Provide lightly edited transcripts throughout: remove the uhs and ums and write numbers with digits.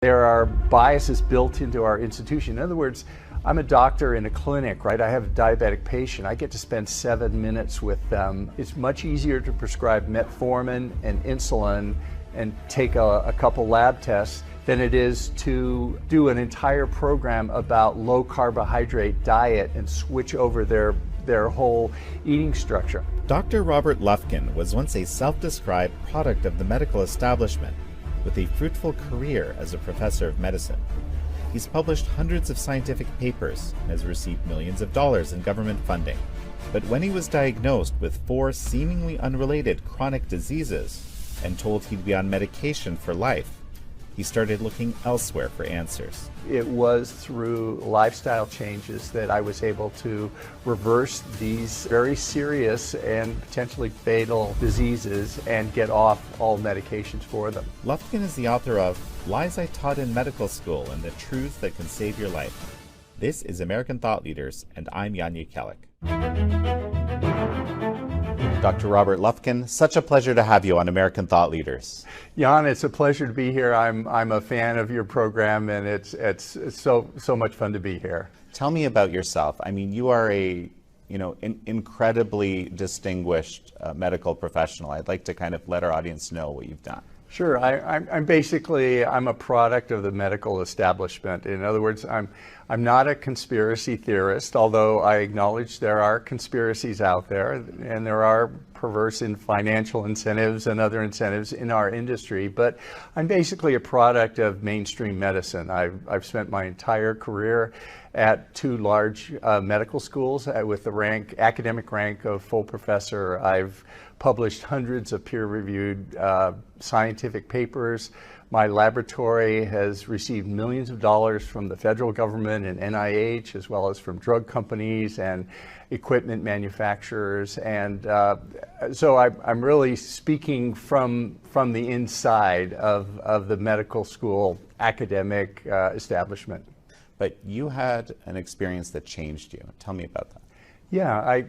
There are biases built into our institution. In other words, I'm a doctor in a clinic, right? I have a diabetic patient. I get to spend 7 minutes with them. It's much easier to prescribe metformin and insulin and take a couple lab tests than it is to do an entire program about low carbohydrate diet and switch over their whole eating structure. Dr. Robert Lufkin was once a self-described product of the medical establishment, with a fruitful career as a professor of medicine. He's published hundreds of scientific papers and has received millions of dollars in government funding. But when he was diagnosed with 4 seemingly unrelated chronic diseases and told he'd be on medication for life, he started looking elsewhere for answers. It was through lifestyle changes that I was able to reverse these very serious and potentially fatal diseases and get off all medications for them. Lufkin is the author of Lies I Taught in Medical School and the Truths That Can Save Your Life. This is American Thought Leaders, and I'm Yanya Kellick. Dr. Robert Lufkin, such a pleasure to have you on American Thought Leaders. Jan, it's a pleasure to be here. I'm a fan of your program, and it's so much fun to be here. Tell me about yourself. I mean, you are an incredibly distinguished medical professional. I'd like to kind of let our audience know what you've done. Sure. I'm a product of the medical establishment. In other words, I'm not a conspiracy theorist, although I acknowledge there are conspiracies out there and there are perverse financial incentives and other incentives in our industry. But I'm basically a product of mainstream medicine. I've spent my entire career at 2 large medical schools with the academic rank of full professor. I've published hundreds of peer-reviewed scientific papers. My laboratory has received millions of dollars from the federal government and NIH, as well as from drug companies and equipment manufacturers. And so I'm really speaking from the inside of the medical school academic establishment. But you had an experience that changed you. Tell me about that. Yeah,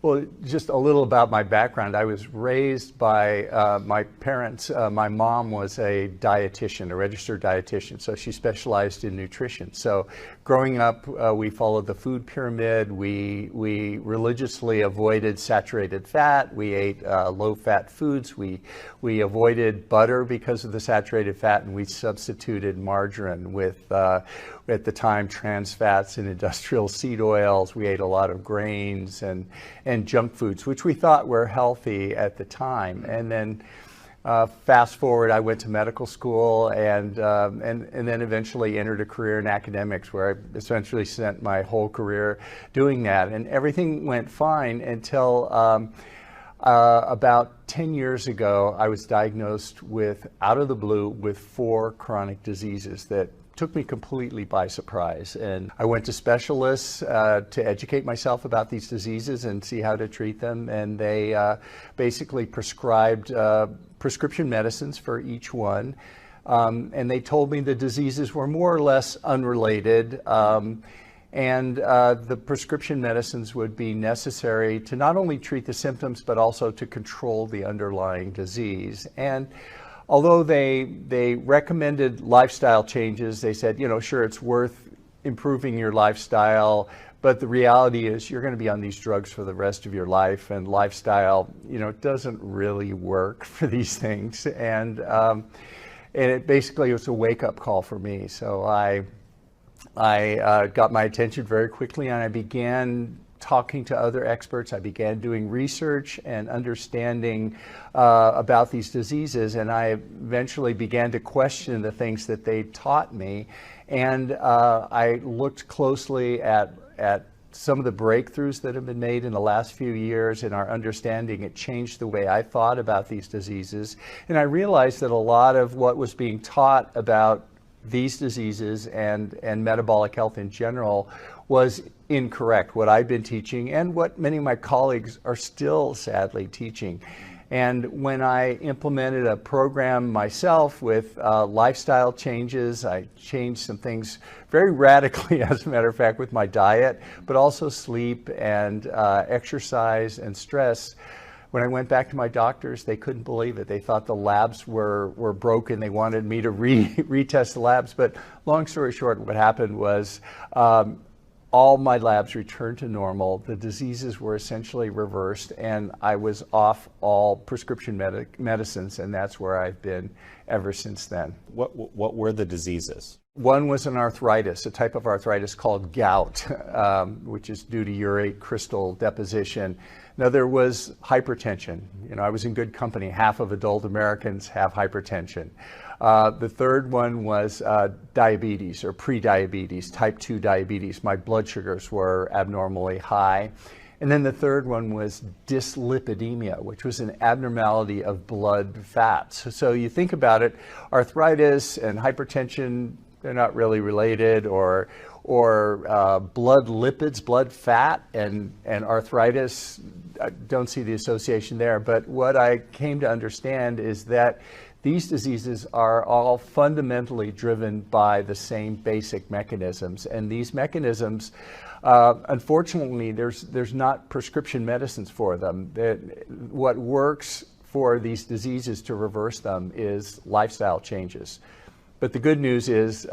well, just a little about my background. I was raised by my parents. My mom was a dietitian, a registered dietitian, so she specialized in nutrition. So growing up, we followed the food pyramid. We religiously avoided saturated fat. We ate low-fat foods. We avoided butter because of the saturated fat, and we substituted margarine with, at the time, trans fats and industrial seed oils. We ate a lot of grains and junk foods, which we thought were healthy at the time. And then fast forward, I went to medical school and then eventually entered a career in academics, where I essentially spent my whole career doing that. And everything went fine until about 10 years ago, I was diagnosed with, out of the blue, with 4 chronic diseases that took me completely by surprise. And I went to specialists to educate myself about these diseases and see how to treat them. And they basically prescribed prescription medicines for each one. And they told me the diseases were more or less unrelated. And the prescription medicines would be necessary to not only treat the symptoms, but also to control the underlying disease. And although they recommended lifestyle changes, they said, sure, it's worth improving your lifestyle, but the reality is you're going to be on these drugs for the rest of your life, and lifestyle, doesn't really work for these things. And it basically was a wake-up call for me. So I got my attention very quickly, and I began talking to other experts. I began doing research and understanding about these diseases, and I eventually began to question the things that they taught me. And I looked closely at some of the breakthroughs that have been made in the last few years in our understanding. It changed the way I thought about these diseases. And I realized that a lot of what was being taught about these diseases and metabolic health in general was incorrect, what I've been teaching and what many of my colleagues are still sadly teaching. And when I implemented a program myself with lifestyle changes, I changed some things very radically, as a matter of fact, with my diet, but also sleep and exercise and stress. when I went back to my doctors, they couldn't believe it. They thought the labs were broken. They wanted me to retest the labs. But long story short, what happened was all my labs returned to normal. The diseases were essentially reversed, and I was off all prescription medicines, and that's where I've been ever since then. What were the diseases? One was an arthritis, a type of arthritis called gout, which is due to urate crystal deposition. Another was hypertension. You know, I was in good company. Half of adult Americans have hypertension. The third one was diabetes or prediabetes, type 2 diabetes. My blood sugars were abnormally high. And then the third one was dyslipidemia, which was an abnormality of blood fats. So you think about it, arthritis and hypertension, they're not really related, or blood lipids, blood fat, and arthritis, I don't see the association there. But what I came to understand is that these diseases are all fundamentally driven by the same basic mechanisms. And these mechanisms, unfortunately, there's not prescription medicines for them. What works for these diseases to reverse them is lifestyle changes. But the good news is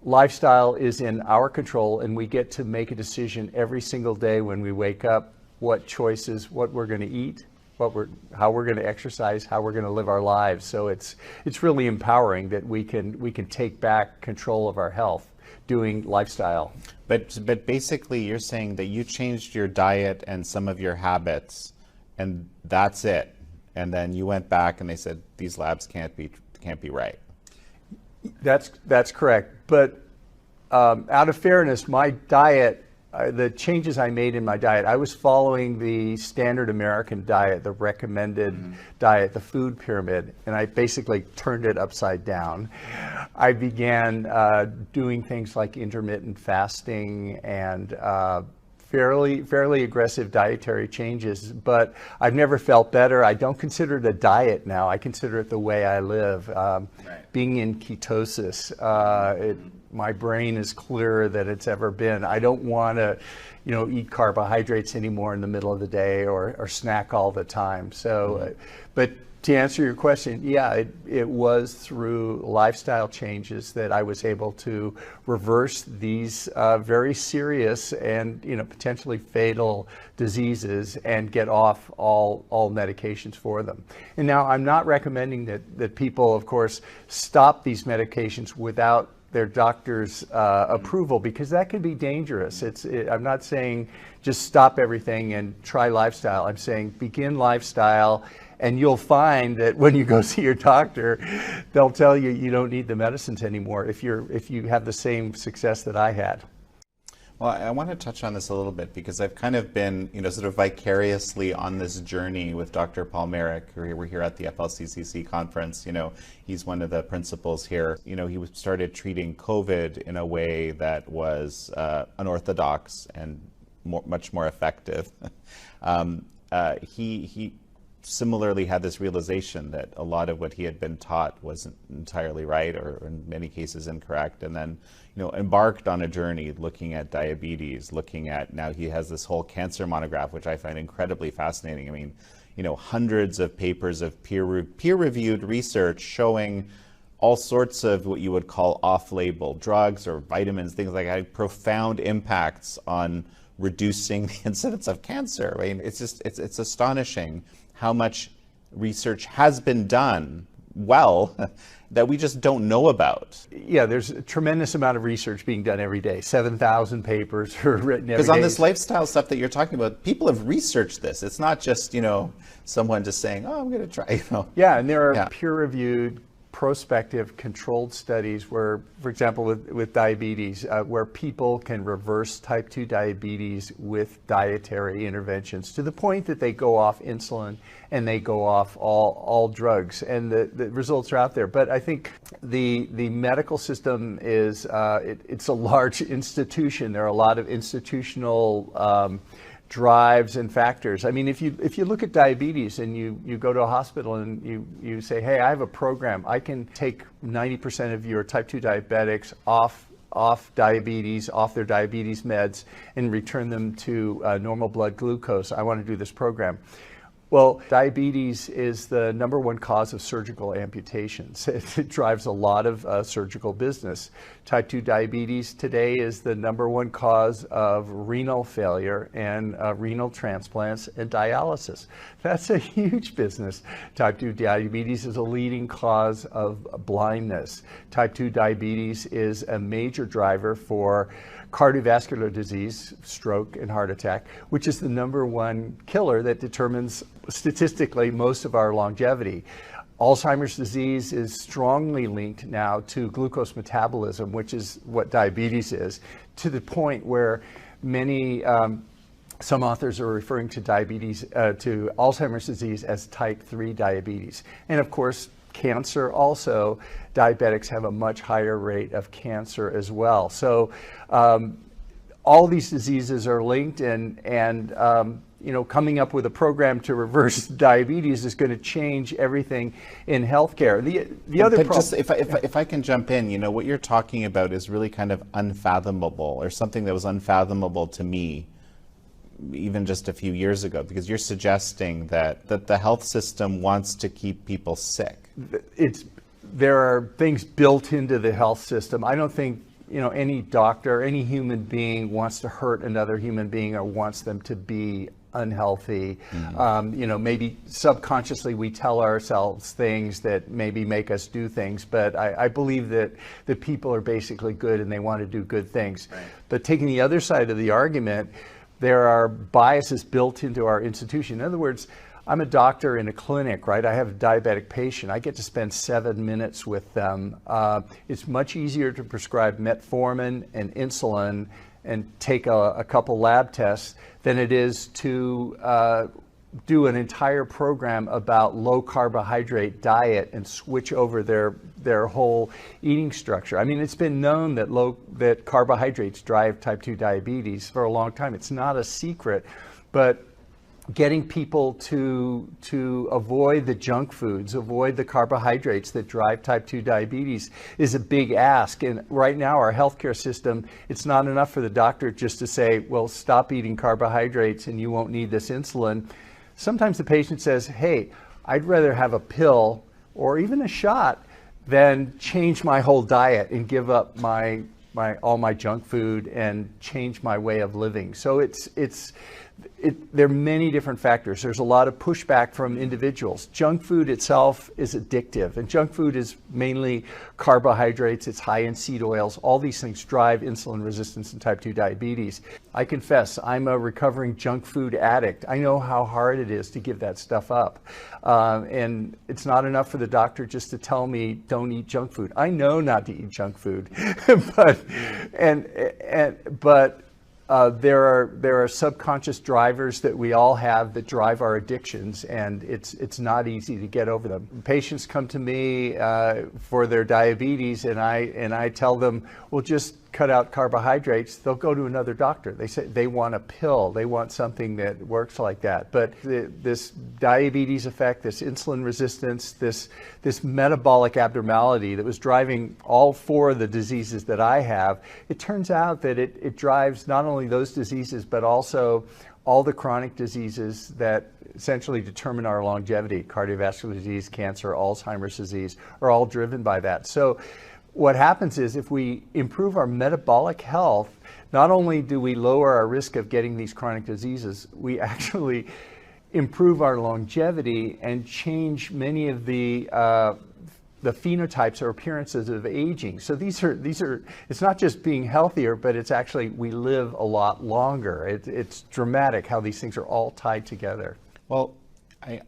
lifestyle is in our control, and we get to make a decision every single day when we wake up, what choices, what we're going to eat, how we're going to exercise, how we're going to live our lives. So it's really empowering that we can take back control of our health doing lifestyle. But basically you're saying that you changed your diet and some of your habits, and that's it. And then you went back and they said these labs can't be right. That's correct. But out of fairness, my diet, the changes I made in my diet, I was following the standard American diet, the recommended diet, the food pyramid, and I basically turned it upside down. I began doing things like intermittent fasting and fairly aggressive dietary changes, but I've never felt better. I don't consider it a diet now. I consider it the way I live. Being in ketosis, my brain is clearer than it's ever been. I don't want to, eat carbohydrates anymore in the middle of the day or snack all the time. So, but to answer your question, yeah, it was through lifestyle changes that I was able to reverse these very serious and potentially fatal diseases and get off all medications for them. And now I'm not recommending that people, of course, stop these medications without their doctor's approval, because that can be dangerous. I'm not saying just stop everything and try lifestyle. I'm saying begin lifestyle, and you'll find that when you go see your doctor, they'll tell you you don't need the medicines anymore if you have the same success that I had. Well, I want to touch on this a little bit because I've kind of been, sort of vicariously on this journey with Dr. Paul Merrick. We're here at the FLCCC conference. He's one of the principals here. He started treating COVID in a way that was unorthodox and much more effective. He similarly had this realization that a lot of what he had been taught wasn't entirely right, or in many cases incorrect, and then embarked on a journey looking at diabetes, looking at, now he has this whole cancer monograph, which I find incredibly fascinating. I mean, hundreds of papers of peer-reviewed research showing all sorts of what you would call off-label drugs or vitamins, things like that, profound impacts on reducing the incidence of cancer. I mean, it's astonishing how much research has been done that we just don't know about. Yeah, there's a tremendous amount of research being done every day. 7,000 papers are written every day. Because on this lifestyle stuff that you're talking about, people have researched this. It's not just, someone just saying, oh, I'm going to try, Yeah, and there are peer-reviewed, prospective, controlled studies where, for example, with diabetes, where people can reverse type 2 diabetes with dietary interventions to the point that they go off insulin and they go off all drugs, and the results are out there. But I think the medical system is it's a large institution. There are a lot of institutional drives and factors. I mean, if you look at diabetes and you go to a hospital and you say, hey, I have a program, I can take 90% of your type 2 diabetics off diabetes, off their diabetes meds, and return them to normal blood glucose. I want to do this program. Well, diabetes is the #1 cause of surgical amputations. It drives a lot of surgical business. Type 2 diabetes today is the #1 cause of renal failure and renal transplants and dialysis. That's a huge business. Type 2 diabetes is a leading cause of blindness. Type 2 diabetes is a major driver for cardiovascular disease, stroke, and heart attack, which is the #1 killer that determines statistically most of our longevity. Alzheimer's disease is strongly linked now to glucose metabolism, which is what diabetes is, to the point where many, some authors are referring to diabetes, to Alzheimer's disease as type 3 diabetes. And of course, cancer also, diabetics have a much higher rate of cancer as well. So all these diseases are linked, and coming up with a program to reverse diabetes is going to change everything in healthcare. The other problem, just if I can jump in, what you're talking about is really kind of unfathomable, or something that was unfathomable to me even just a few years ago, because you're suggesting that the health system wants to keep people sick. There are things built into the health system. I don't think any doctor, any human being wants to hurt another human being or wants them to be unhealthy. Mm-hmm. Maybe subconsciously we tell ourselves things that maybe make us do things, but I believe that people are basically good and they want to do good things. Right. But taking the other side of the argument, there are biases built into our institution. In other words, I'm a doctor in a clinic, right? I have a diabetic patient. I get to spend 7 minutes with them. It's much easier to prescribe metformin and insulin and take a couple lab tests than it is to do an entire program about low carbohydrate diet and switch over their whole eating structure. I mean, it's been known that carbohydrates drive type 2 diabetes for a long time. It's not a secret, but getting people to avoid the junk foods, avoid the carbohydrates that drive type 2 diabetes is a big ask. And right now, our healthcare system, it's not enough for the doctor just to say, well, stop eating carbohydrates and you won't need this insulin. Sometimes the patient says, hey, I'd rather have a pill or even a shot than change my whole diet and give up all my junk food and change my way of living. So there are many different factors. There's a lot of pushback from individuals. Junk food itself is addictive, and junk food is mainly carbohydrates. It's high in seed oils. All these things drive insulin resistance and type 2 diabetes. I confess, I'm a recovering junk food addict. I know how hard it is to give that stuff up. And it's not enough for the doctor just to tell me, don't eat junk food. I know not to eat junk food, but there are subconscious drivers that we all have that drive our addictions, and it's not easy to get over them. Patients come to me for their diabetes, and I tell them, well, just cut out carbohydrates. They'll go to another doctor. They say they want a pill. They want something that works like that. But this diabetes effect, this insulin resistance, this metabolic abnormality that was driving all 4 of the diseases that I have, it turns out that it drives not only those diseases, but also all the chronic diseases that essentially determine our longevity. Cardiovascular disease, cancer, Alzheimer's disease are all driven by that. So what happens is if we improve our metabolic health, not only do we lower our risk of getting these chronic diseases, we actually improve our longevity and change many of the phenotypes or appearances of aging. So these are it's not just being healthier, but it's actually we live a lot longer. It's dramatic how these things are all tied together. Well,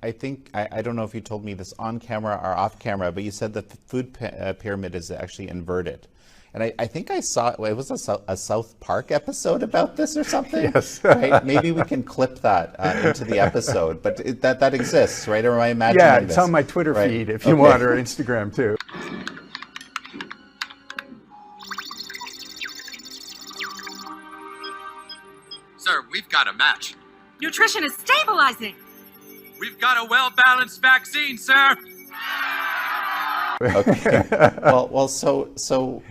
I think, I don't know if you told me this on camera or off camera, but you said that the food pyramid is actually inverted. And I think I saw, it was a South Park episode about this or something? Yes. Right? Maybe we can clip that into the episode, but that exists, right? Or am I imagining this? Yeah, this? it's on my Twitter feed if you want, or Instagram too. Sir, we've got a match. Nutrition is stabilizing. We've got a well-balanced vaccine, sir. Okay. Well, so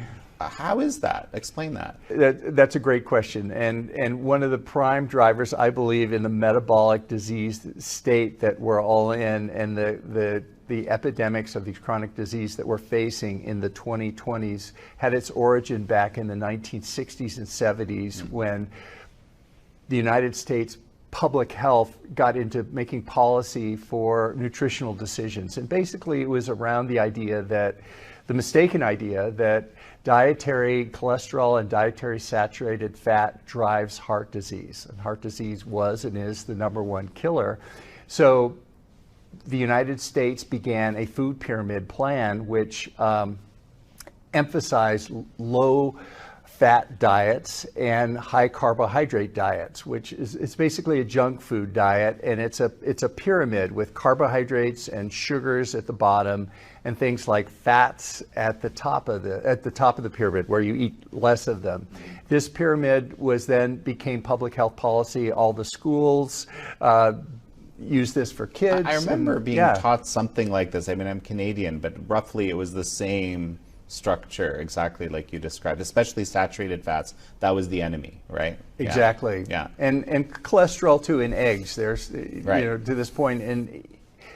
How is that? Explain that. That's a great question. And one of the prime drivers, I believe, in the metabolic disease state that we're all in, and the epidemics of these chronic disease that we're facing in the 2020s had its origin back in the 1960s and 70s when the United States public health got into making policy for nutritional decisions. And basically it was around the mistaken idea that dietary cholesterol and dietary saturated fat drives heart disease. And heart disease was and is the #1 killer. So the United States began a food pyramid plan which emphasized low fat diets and high carbohydrate diets, which is basically a junk food diet, and it's a pyramid with carbohydrates and sugars at the bottom and things like fats at the top of the pyramid where you eat less of them. This pyramid became public health policy. All the schools use this for kids. I remember being taught something like this. I mean, I'm Canadian, but roughly it was the same structure, exactly like you described, especially saturated fats. That was the enemy, right? Exactly. Yeah. And cholesterol too in eggs. There's, right. To this point, and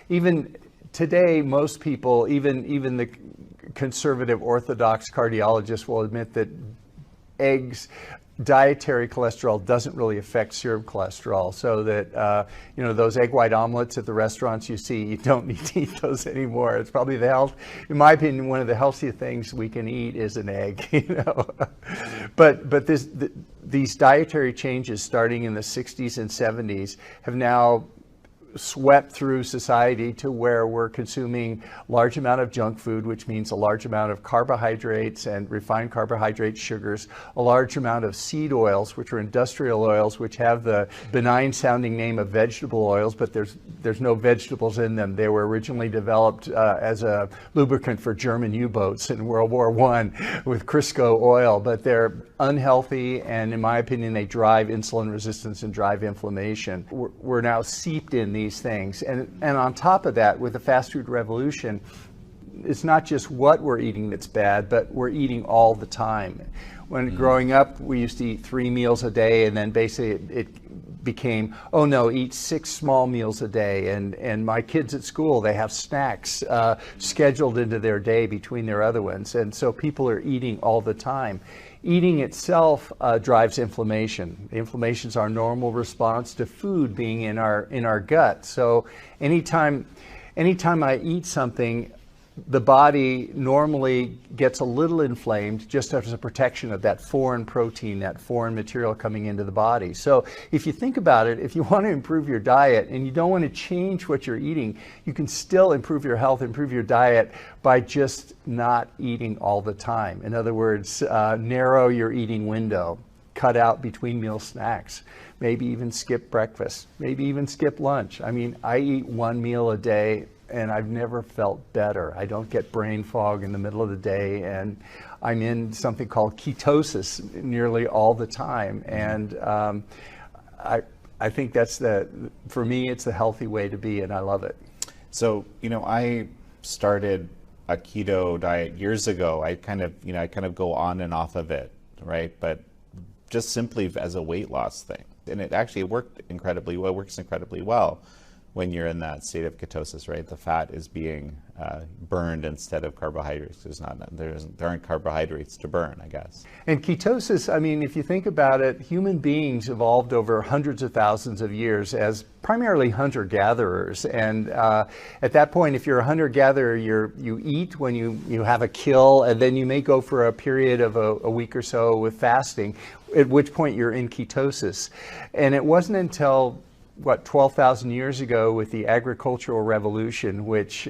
even today, most people, even the conservative orthodox cardiologists will admit that dietary cholesterol doesn't really affect serum cholesterol, so that those egg white omelets at the restaurants you see, you don't need to eat those anymore. It's probably in my opinion, one of the healthiest things we can eat is an egg. But these dietary changes starting in the 60s and 70s have now swept through society to where we're consuming large amount of junk food, which means a large amount of carbohydrates and refined carbohydrate sugars, a large amount of seed oils, which are industrial oils, which have the benign sounding name of vegetable oils, but there's no vegetables in them. They were originally developed as a lubricant for German U-boats in World War I with Crisco oil, but they're unhealthy, and in my opinion, they drive insulin resistance and drive inflammation. We're now seeped in these things. And on top of that, with the fast food revolution, it's not just what we're eating that's bad, but we're eating all the time. When growing up, we used to eat 3 meals a day, and then basically it became, oh no, eat 6 small meals a day. And my kids at school, they have snacks scheduled into their day between their other ones. And so people are eating all the time. Eating itself drives inflammation. Inflammation is our normal response to food being in our gut. So anytime I eat something, the body normally gets a little inflamed just as a protection of that foreign protein, that foreign material coming into the body. So if you think about it, if you want to improve your diet and you don't want to change what you're eating, you can still improve your health, improve your diet by just not eating all the time. In other words, narrow your eating window, cut out between meal snacks, maybe even skip breakfast, maybe even skip lunch. I mean, I eat 1 meal a day, and I've never felt better. I don't get brain fog in the middle of the day, and I'm in something called ketosis nearly all the time. And I think for me, it's the healthy way to be, and I love it. So, I started a keto diet years ago. I kind of go on and off of it, right? But just simply as a weight loss thing. And it actually works incredibly well when you're in that state of ketosis, right? The fat is being burned instead of carbohydrates. There aren't carbohydrates to burn, I guess. And ketosis, I mean, if you think about it, human beings evolved over hundreds of thousands of years as primarily hunter-gatherers. And at that point, if you're a hunter-gatherer, you eat when you have a kill, and then you may go for a period of a week or so with fasting, at which point you're in ketosis. And it wasn't until 12,000 years ago with the agricultural revolution, which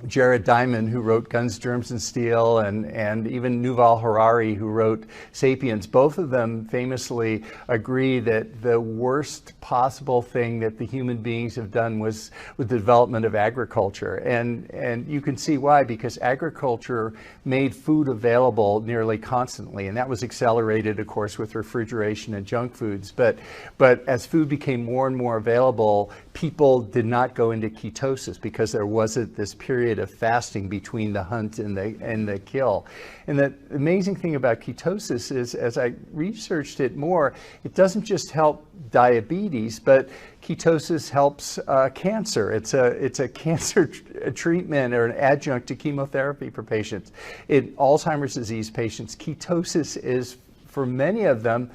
Jared Diamond, who wrote Guns, Germs, and Steel, and even Yuval Harari, who wrote Sapiens, both of them famously agree that the worst possible thing that the human beings have done was with the development of agriculture. And you can see why, because agriculture made food available nearly constantly, and that was accelerated, of course, with refrigeration and junk foods. But as food became more and more available, people did not go into ketosis because there wasn't this period of fasting between the hunt and the kill. And the amazing thing about ketosis is, as I researched it more, it doesn't just help diabetes, but ketosis helps cancer. It's a cancer treatment or an adjunct to chemotherapy for patients. In Alzheimer's disease patients, ketosis is, for many of them,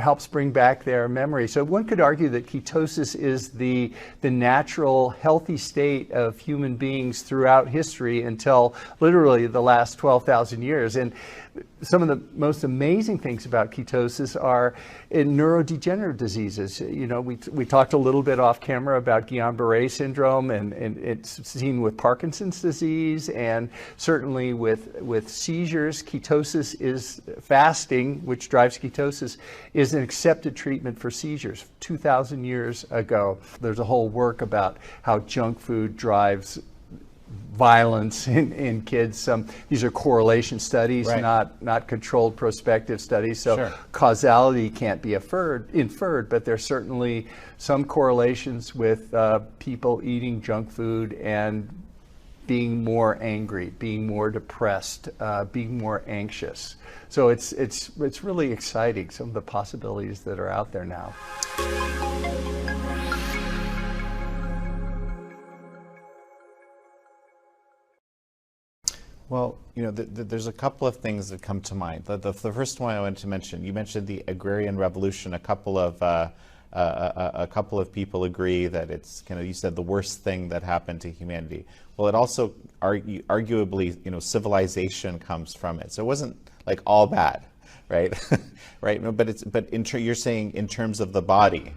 helps bring back their memory. So one could argue that ketosis is the natural, healthy state of human beings throughout history until literally the last 12,000 years. And some of the most amazing things about ketosis are in neurodegenerative diseases. You know, we talked a little bit off camera about Guillain-Barré syndrome, and it's seen with Parkinson's disease, and certainly with seizures. Ketosis is fasting, which drives ketosis, is an accepted treatment for seizures 2,000 years ago. There's a whole work about how junk food drives violence in kids. These are correlation studies, right, not controlled prospective studies. So sure, causality can't be inferred, but there's certainly some correlations with people eating junk food and being more angry, being more depressed, being more anxious. So it's really exciting, some of the possibilities that are out there now. Well, you know, there's a couple of things that come to mind. The first one I wanted to mention, you mentioned the agrarian revolution. A couple of people agree that it's kind of, you said, the worst thing that happened to humanity. Well, it also arguably, you know, civilization comes from it. So it wasn't like all bad, right? Right. But you're saying in terms of the body.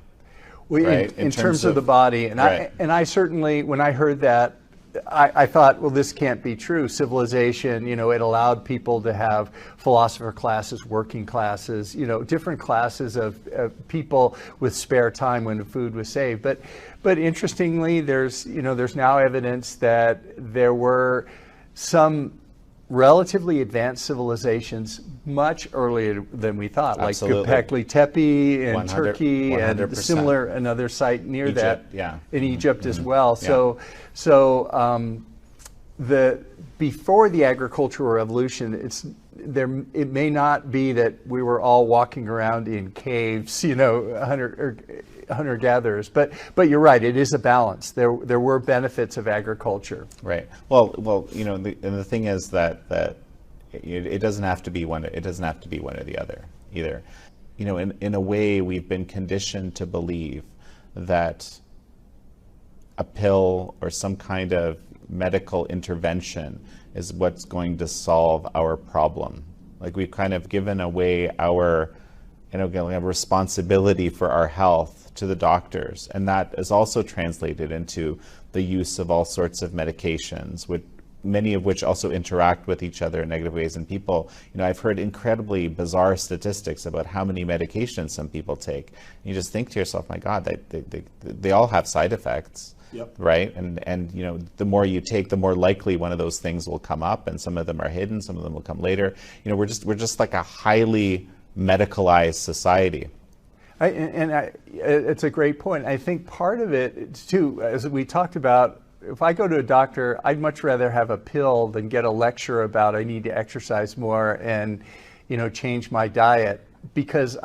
Well, right? in terms of the body, and right, I certainly, when I heard that, I thought, well, this can't be true. Civilization, you know, it allowed people to have philosopher classes, working classes, you know, different classes of people with spare time when food was saved. But interestingly, there's now evidence that there were some relatively advanced civilizations much earlier than we thought, absolutely, like Göbekli Tepe in 100%, Turkey, and similar another site near Egypt, that, yeah, in Egypt as well. Yeah. So before the agricultural revolution, it may not be that we were all walking around in caves, you know, hunter-gatherers, but you're right, it is a balance. There were benefits of agriculture. Right. Well, you know, and the thing is that it doesn't have to be one. It doesn't have to be one or the other either. You know, in a way, we've been conditioned to believe that a pill or some kind of medical intervention is what's going to solve our problem. Like, we've kind of given away our, you know, responsibility for our health to the doctors, and that is also translated into the use of all sorts of medications, many of which also interact with each other in negative ways. And people, you know, I've heard incredibly bizarre statistics about how many medications some people take. And you just think to yourself, my God, they all have side effects. Yep. Right? And you know, the more you take, the more likely one of those things will come up, and some of them are hidden, some of them will come later. You know, we're just like a highly medicalized society. It's a great point. I think part of it too, as we talked about, if I go to a doctor, I'd much rather have a pill than get a lecture about I need to exercise more and, you know, change my diet, because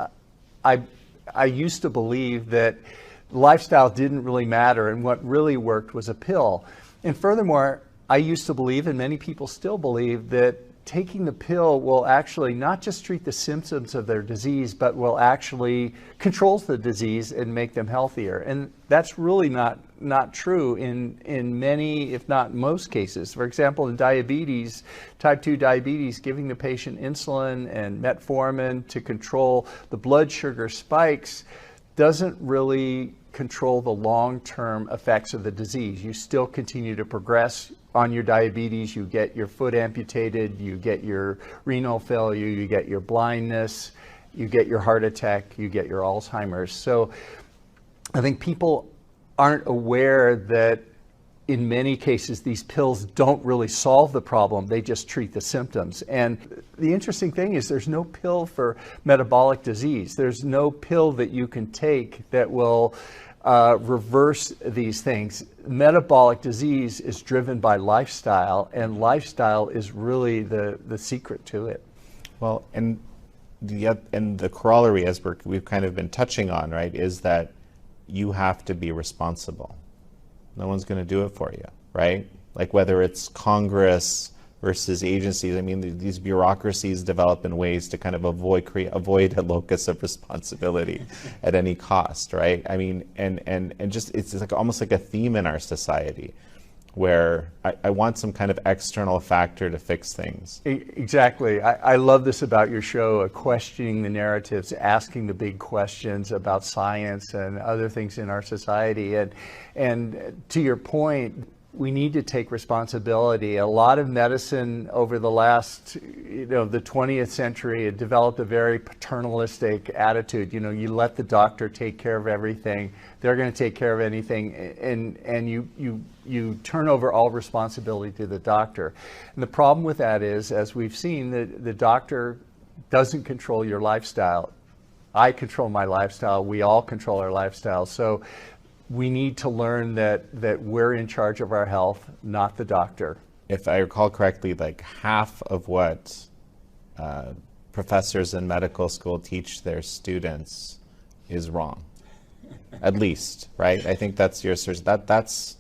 I used to believe that lifestyle didn't really matter, and what really worked was a pill. And furthermore, I used to believe, and many people still believe, that taking the pill will actually not just treat the symptoms of their disease, but will actually control the disease and make them healthier. And that's really not true in many, if not most cases. For example, in diabetes, type 2 diabetes, giving the patient insulin and metformin to control the blood sugar spikes doesn't really control the long-term effects of the disease. You still continue to progress on your diabetes. You get your foot amputated, you get your renal failure, you get your blindness, you get your heart attack, you get your Alzheimer's. So I think people aren't aware that in many cases these pills don't really solve the problem, they just treat the symptoms. And the interesting thing is there's no pill for metabolic disease. There's no pill that you can take that will reverse these things. Metabolic disease is driven by lifestyle, and lifestyle is really the secret to it. Well, and the corollary, as we've kind of been touching on, right, is that you have to be responsible. No one's going to do it for you, right? Like whether it's Congress versus agencies, I mean, these bureaucracies develop in ways to kind of avoid a locus of responsibility at any cost, right? I mean, and just it's like almost like a theme in our society, where I want some kind of external factor to fix things. Exactly. I love this about your show, questioning the narratives, asking the big questions about science and other things in our society. And to your point, we need to take responsibility. A lot of medicine over the last, the 20th century, it developed a very paternalistic attitude. You let the doctor take care of everything. They're going to take care of anything, and you turn over all responsibility to the doctor. And the problem with that is, as we've seen, the doctor doesn't control your lifestyle. I control my lifestyle. We all control our lifestyle. So we need to learn that we're in charge of our health, not the doctor. If I recall correctly, like half of what professors in medical school teach their students is wrong, at least, right? I think that's your search. That's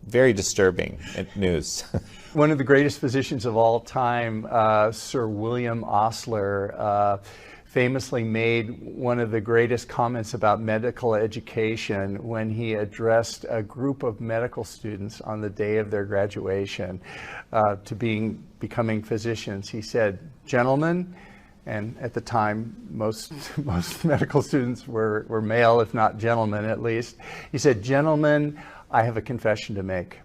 very disturbing news. One of the greatest physicians of all time, Sir William Osler, famously made one of the greatest comments about medical education when he addressed a group of medical students on the day of their graduation to becoming physicians. He said, "Gentlemen," and at the time most medical students were male, if not gentlemen at least. He said, "Gentlemen, I have a confession to make.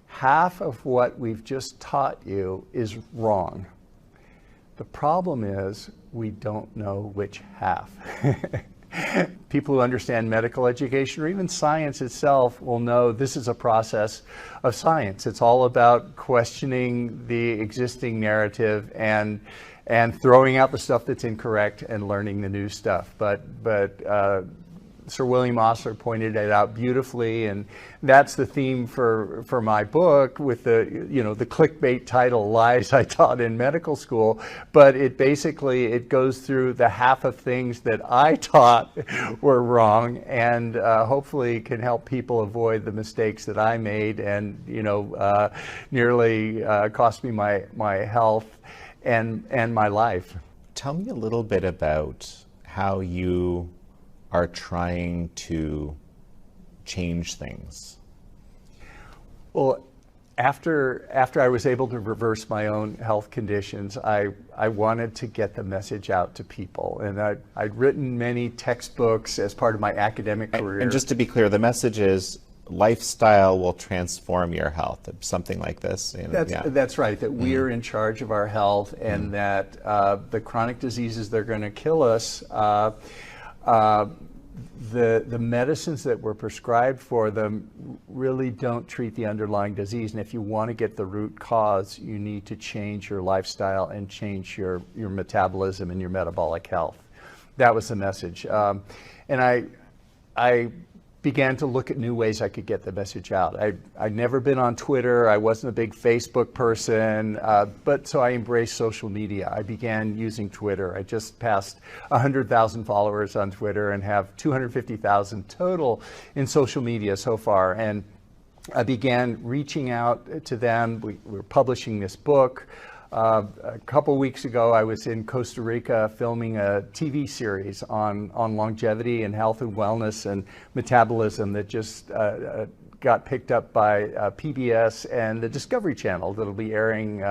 Half of what we've just taught you is wrong. The problem is we don't know which half." People who understand medical education or even science itself will know this is a process of science. It's all about questioning the existing narrative and throwing out the stuff that's incorrect and learning the new stuff. But Sir William Osler pointed it out beautifully, and that's the theme for my book, with the clickbait title, "Lies I Taught in Medical School." But it goes through the half of things that I taught were wrong, and hopefully can help people avoid the mistakes that I made, and nearly cost me my health and my life. Tell me a little bit about how you are trying to change things. Well, after I was able to reverse my own health conditions, I wanted to get the message out to people. And I'd written many textbooks as part of my academic career. And just to be clear, the message is lifestyle will transform your health, something like this. That's right, that we are in charge of our health, and that the chronic diseases that are going to kill us, the medicines that were prescribed for them really don't treat the underlying disease. And if you want to get the root cause, you need to change your lifestyle and change your metabolism and your metabolic health. That was the message. And I began to look at new ways I could get the message out. I'd never been on Twitter. I wasn't a big Facebook person, but so I embraced social media. I began using Twitter. I just passed 100,000 followers on Twitter and have 250,000 total in social media so far. And I began reaching out to them. We were publishing this book. A couple weeks ago, I was in Costa Rica filming a TV series on longevity and health and wellness and metabolism that just got picked up by PBS and the Discovery Channel that'll be airing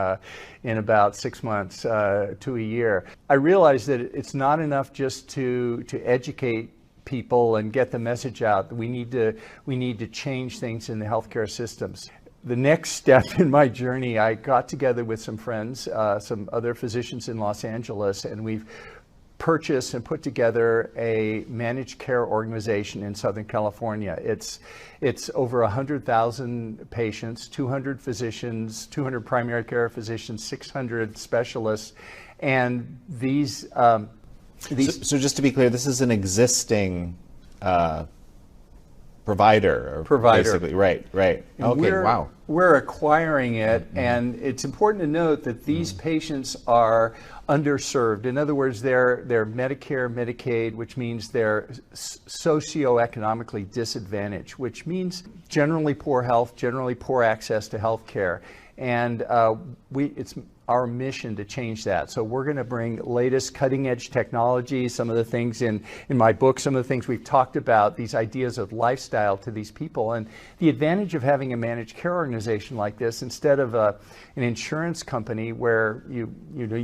in about 6 months to a year. I realized that it's not enough just to educate people and get the message out. We need to change things in the healthcare systems. The next step in my journey, I got together with some friends, some other physicians in Los Angeles, and we've purchased and put together a managed care organization in Southern California. It's over 100,000 patients, 200 physicians, 200 primary care physicians, 600 specialists, and these. So just to be clear, this is an existing provider. Basically, right. And Okay, wow. We're acquiring it, and it's important to note that these patients are underserved. In other words, they're Medicare, Medicaid, which means they're socioeconomically disadvantaged, which means generally poor health, generally poor access to health care. And it's our mission to change that. So we're going to bring latest cutting edge technology, some of the things in my book, some of the things we've talked about, these ideas of lifestyle to these people. And the advantage of having a managed care organization like this, instead of an insurance company where you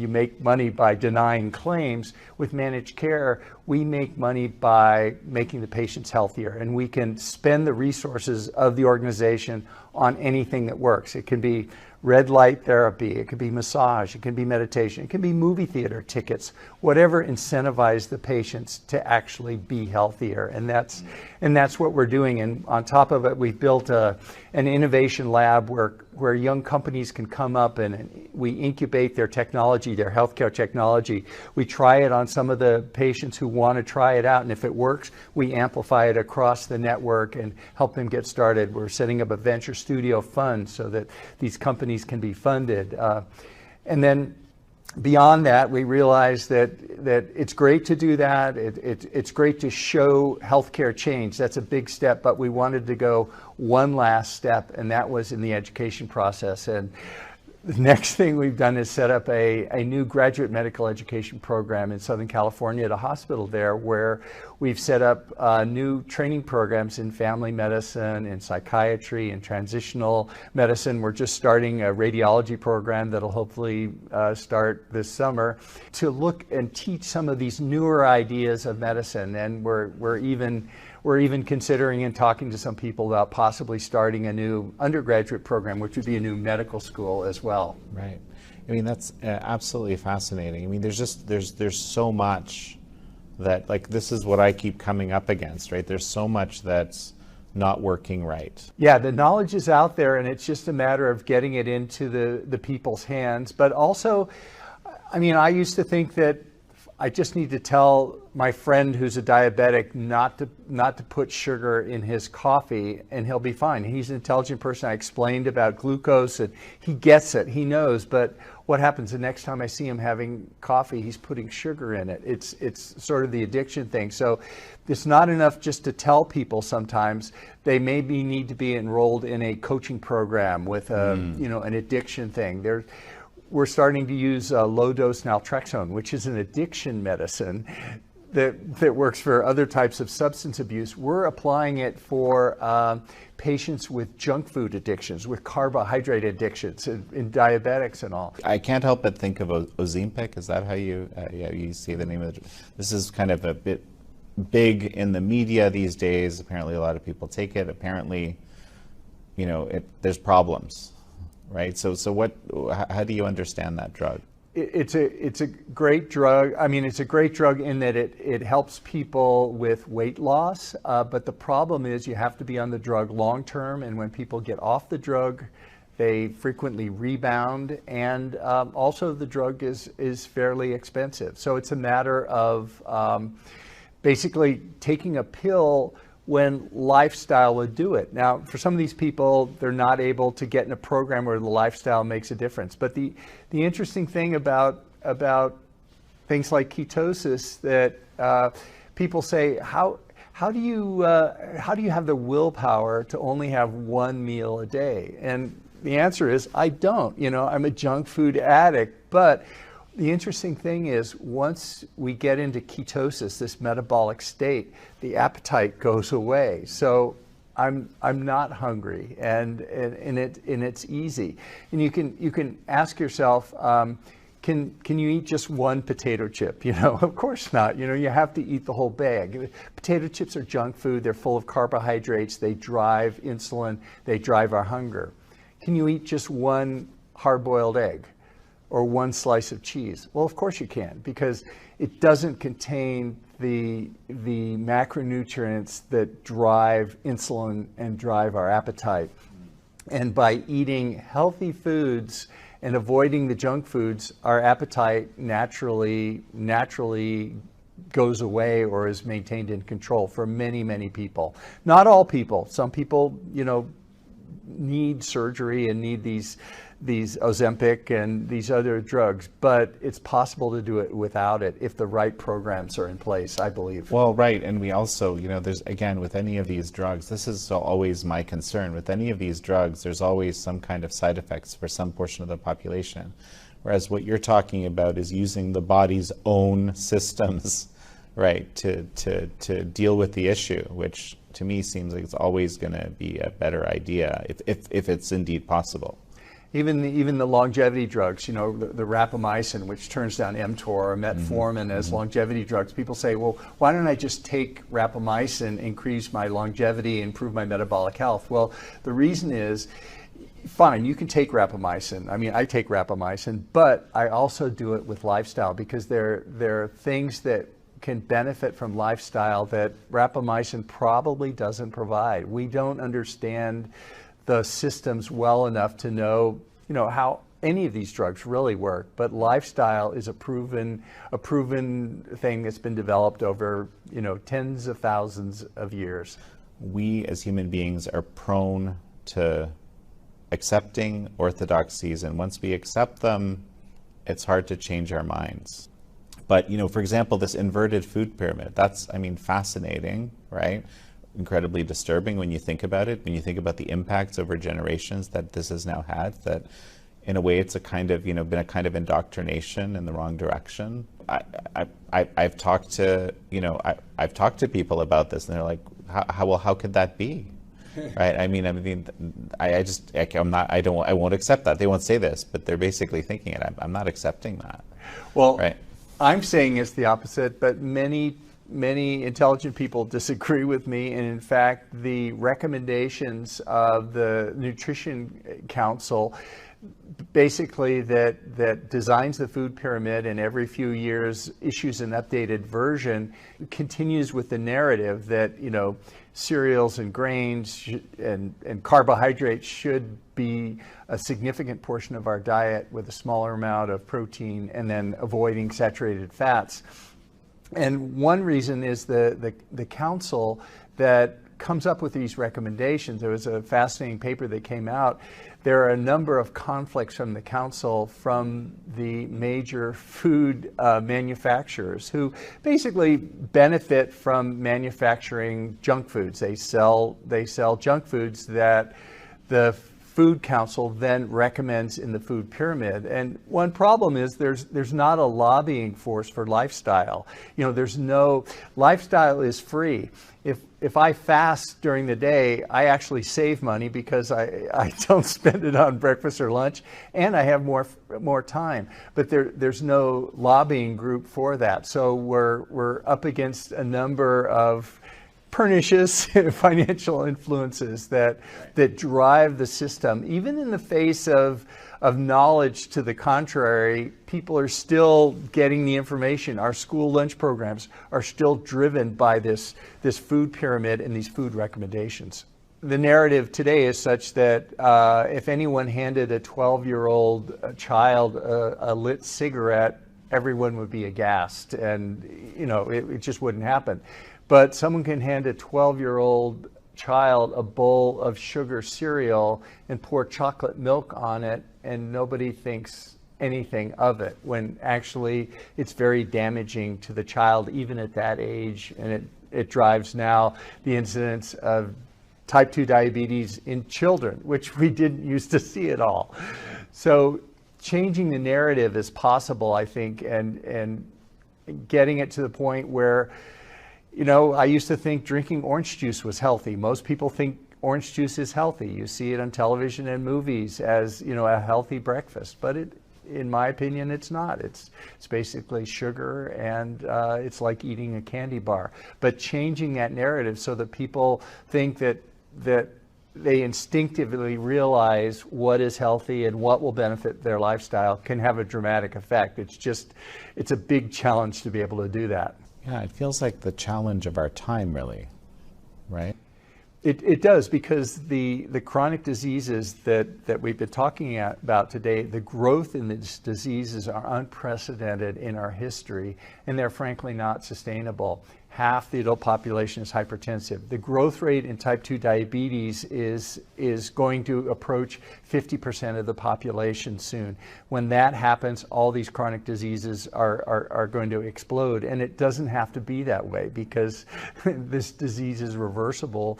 make money by denying claims, with managed care, we make money by making the patients healthier. And we can spend the resources of the organization on anything that works. It can be red light therapy, it could be massage, it can be meditation, it can be movie theater tickets, whatever incentivizes the patients to actually be healthier. And that's what we're doing. And on top of it, we've built an innovation lab where young companies can come up and we incubate their technology, their healthcare technology. We try it on some of the patients who want to try it out, and if it works, we amplify it across the network and help them get started. We're setting up a venture studio fund so that these companies can be funded. And then beyond that, we realize that it's great to do that. It's great to show healthcare change. That's a big step, but we wanted to go one last step, and that was in the education process. And the next thing we've done is set up a new graduate medical education program in Southern California at a hospital there, where we've set up new training programs in family medicine, in psychiatry, and transitional medicine. We're just starting a radiology program that'll hopefully start this summer to look and teach some of these newer ideas of medicine. And we're even considering and talking to some people about possibly starting a new undergraduate program, which would be a new medical school as well. Right. I mean, that's absolutely fascinating. I mean, there's so much that, like, this is what I keep coming up against, right? There's so much that's not working right. Yeah, the knowledge is out there, and it's just a matter of getting it into the people's hands. But also, I mean, I used to think that I just need to tell my friend who's a diabetic not to put sugar in his coffee and he'll be fine. He's an intelligent person. I explained about glucose and he gets it, he knows, but what happens the next time I see him having coffee, he's putting sugar in it. It's sort of the addiction thing. So it's not enough just to tell people sometimes. They maybe need to be enrolled in a coaching program with an addiction thing. We're starting to use low-dose naltrexone, which is an addiction medicine that works for other types of substance abuse. We're applying it for patients with junk food addictions, with carbohydrate addictions, in diabetics and all. I can't help but think of Ozempic. Is that how you see the name of it? This is kind of a bit big in the media these days. Apparently, a lot of people take it. Apparently, there's problems. Right. So how do you understand that drug? It's a great drug. I mean, it's a great drug in that it helps people with weight loss. But the problem is you have to be on the drug long term. And when people get off the drug, they frequently rebound. And also the drug is fairly expensive. So it's a matter of basically taking a pill when lifestyle would do it. Now, for some of these people, they're not able to get in a program where the lifestyle makes a difference. But the interesting thing about things like ketosis that people say, how do you have the willpower to only have one meal a day? And the answer is, I don't. I'm a junk food addict. But the interesting thing is, once we get into ketosis, this metabolic state, the appetite goes away. So I'm not hungry, and it's easy. And you can ask yourself, can you eat just one potato chip? Of course not. You have to eat the whole bag. Potato chips are junk food. They're full of carbohydrates. They drive insulin. They drive our hunger. Can you eat just one hard-boiled egg? Or one slice of cheese? Well, of course you can, because it doesn't contain the macronutrients that drive insulin and drive our appetite. And by eating healthy foods and avoiding the junk foods, our appetite naturally goes away or is maintained in control for many, many people. Not all people. Some people, need surgery and need these Ozempic and these other drugs, but it's possible to do it without it if the right programs are in place, I believe. Well, right, and we also, there's, again, with any of these drugs, this is always my concern. With any of these drugs, there's always some kind of side effects for some portion of the population. Whereas what you're talking about is using the body's own systems, right, to deal with the issue, which to me seems like it's always going to be a better idea if it's indeed possible. Even the longevity drugs, the rapamycin, which turns down mTOR or metformin as longevity drugs. People say, well, why don't I just take rapamycin, increase my longevity, improve my metabolic health? Well, the reason is, fine, you can take rapamycin. I mean, I take rapamycin, but I also do it with lifestyle because there are things that can benefit from lifestyle that rapamycin probably doesn't provide. We don't understand the systems well enough to know, how any of these drugs really work. But lifestyle is a proven thing that's been developed over, tens of thousands of years. We as human beings are prone to accepting orthodoxies, and once we accept them, it's hard to change our minds. But, for example, this inverted food pyramid, that's, fascinating, right? Incredibly disturbing when you think about it, when you think about the impacts over generations that this has now had, that in a way it's a kind of, been a kind of indoctrination in the wrong direction. I've talked to, I've talked to people about this, and they're like, how could that be? Right? I won't accept that. They won't say this, but they're basically thinking it. I'm not accepting that. Well, right? I'm saying it's the opposite, but many intelligent people disagree with me. And in fact, the recommendations of the Nutrition Council, basically that designs the food pyramid and every few years issues an updated version, continues with the narrative that, cereals and grains and carbohydrates should be a significant portion of our diet with a smaller amount of protein, and then avoiding saturated fats. And one reason is the council that comes up with these recommendations. There was a fascinating paper that came out. There are a number of conflicts from the council from the major food manufacturers who basically benefit from manufacturing junk foods. They sell junk foods that the Food Council then recommends in the food pyramid. And one problem is there's not a lobbying force for lifestyle. There's no, lifestyle is free. If I fast during the day, I actually save money because I don't spend it on breakfast or lunch, and I have more time. But there's no lobbying group for that. So we're up against a number of pernicious financial influences that drive the system. Even in the face of knowledge to the contrary, people are still getting the information. Our school lunch programs are still driven by this food pyramid and these food recommendations. The narrative today is such that if anyone handed a 12-year-old child a lit cigarette, everyone would be aghast, and it just wouldn't happen. But someone can hand a 12-year-old child a bowl of sugar cereal and pour chocolate milk on it, and nobody thinks anything of it, when actually it's very damaging to the child even at that age, and it drives now the incidence of type 2 diabetes in children, which we didn't used to see at all. So changing the narrative is possible, I think, and getting it to the point where, I used to think drinking orange juice was healthy. Most people think orange juice is healthy. You see it on television and movies as, a healthy breakfast, but in my opinion, it's not. It's basically sugar, and it's like eating a candy bar. But changing that narrative so that people think that they instinctively realize what is healthy and what will benefit their lifestyle can have a dramatic effect. It's a big challenge to be able to do that. Yeah, it feels like the challenge of our time, really, right? It does, because the chronic diseases that we've been talking about today, the growth in these diseases are unprecedented in our history, and they're frankly not sustainable. Half the adult population is hypertensive. The growth rate in type 2 diabetes is going to approach 50% of the population soon. When that happens, all these chronic diseases are going to explode. And it doesn't have to be that way, because this disease is reversible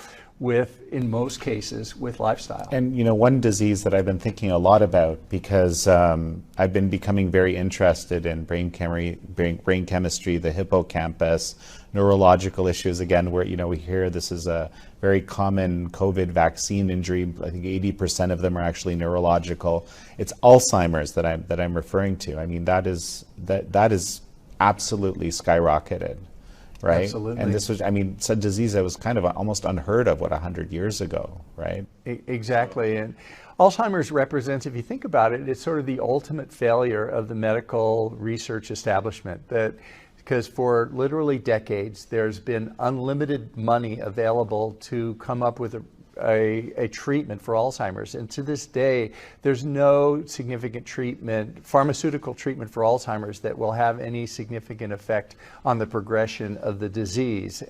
in most cases, with lifestyle. And one disease that I've been thinking a lot about, because I've been becoming very interested in brain chemistry, the hippocampus, neurological issues, again, where we hear this is a very common COVID vaccine injury. I think 80% of them are actually neurological. It's Alzheimer's that I'm referring to. I mean, that is absolutely skyrocketed. Right? Absolutely. And this was, it's a disease that was kind of almost unheard of, 100 years ago, right? Exactly. And Alzheimer's represents, if you think about it, it's sort of the ultimate failure of the medical research establishment. Because for literally decades, there's been unlimited money available to come up with a treatment for Alzheimer's. And to this day, there's no significant pharmaceutical treatment for Alzheimer's that will have any significant effect on the progression of the disease.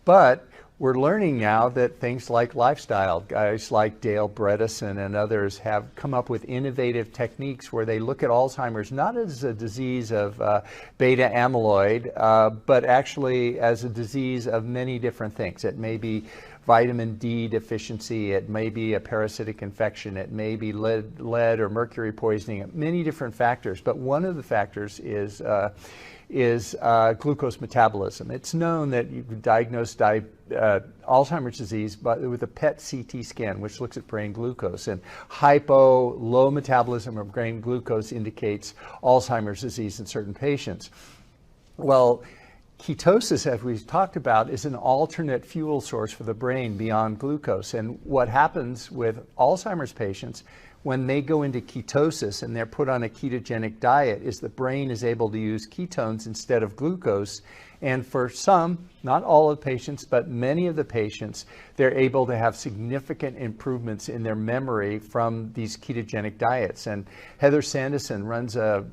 But we're learning now that things like lifestyle, guys like Dale Bredesen and others, have come up with innovative techniques where they look at Alzheimer's not as a disease of beta amyloid, but actually as a disease of many different things. It may be vitamin D deficiency, it may be a parasitic infection, it may be lead or mercury poisoning, many different factors. But one of the factors is glucose metabolism. It's known that you can diagnose Alzheimer's disease with a PET CT scan, which looks at brain glucose. And low metabolism of brain glucose indicates Alzheimer's disease in certain patients. Well, ketosis, as we've talked about, is an alternate fuel source for the brain beyond glucose. And what happens with Alzheimer's patients when they go into ketosis and they're put on a ketogenic diet is the brain is able to use ketones instead of glucose. And for some, not all of the patients, but many of the patients, they're able to have significant improvements in their memory from these ketogenic diets. And Heather Sanderson runs a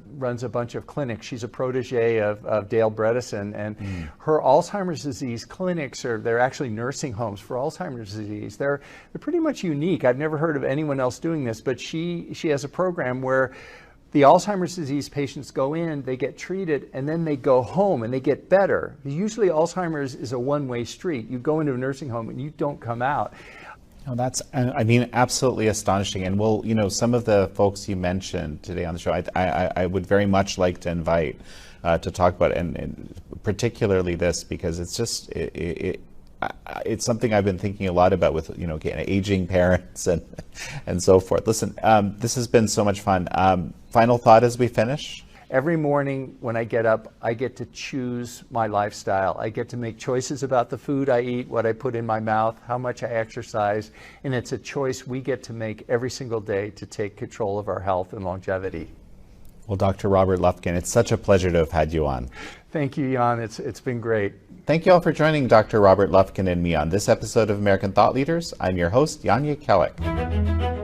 bunch of clinics. She's a protege of Dale Bredesen, and her Alzheimer's disease clinics they're actually nursing homes for Alzheimer's disease. They're pretty much unique. I've never heard of anyone else doing this, but she has a program where the Alzheimer's disease patients go in, they get treated, and then they go home and they get better. Usually Alzheimer's is a one-way street. You go into a nursing home and you don't come out. Oh, that's, absolutely astonishing. And some of the folks you mentioned today on the show, I would very much like to invite to talk about, and particularly this, because it's just, it's something I've been thinking a lot about with aging parents and so forth. Listen, this has been so much fun. Final thought as we finish? Every morning when I get up, I get to choose my lifestyle. I get to make choices about the food I eat, what I put in my mouth, how much I exercise, and it's a choice we get to make every single day to take control of our health and longevity. Well, Dr. Robert Lufkin, it's such a pleasure to have had you on. Thank you, Jan. It's been great. Thank you all for joining Dr. Robert Lufkin and me on this episode of American Thought Leaders. I'm your host, Jan Jekielek.